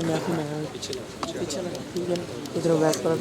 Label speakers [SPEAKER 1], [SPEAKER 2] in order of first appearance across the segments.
[SPEAKER 1] पीछे लगा ठीक है इधर बैक पर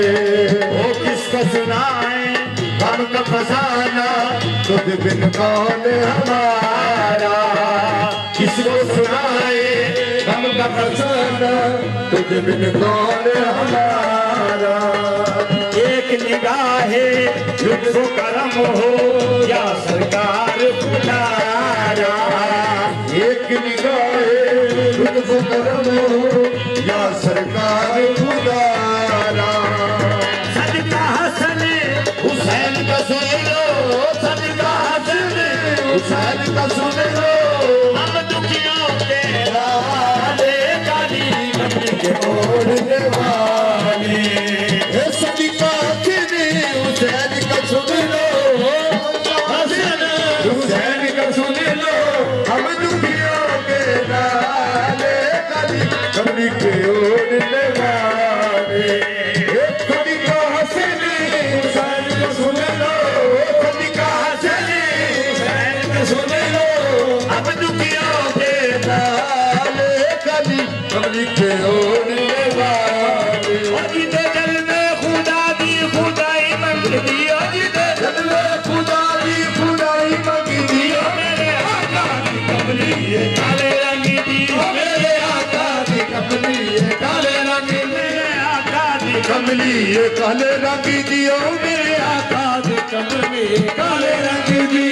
[SPEAKER 2] किसको सुनाए गम का फसाना खुद बिन कौन हमारा किसको सुनाए गम का फसाना खुद बिन कौन हमारा एक निगाहे लुत्फो करम हो या सरकार पुकारा एक निगाहे लुत्फो करम हो या सरकार पुकारा सदका हसन हुसैन का सुन लो सदका हसन हुसैन का सुन लो हम दुखियों के वाले काली नबी के ओढ़ने वाले सदका हसन हुसैन का सुन लो हसन हुसैन का सुन लो हम दुखियों के वाले काली नबी के ओढ़ने वाले कमली ये काले रंग दियो मेरे आका दे कमली काले रंग दी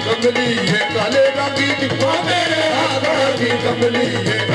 [SPEAKER 2] कमली है काले रंग की मेरे आका की कमली है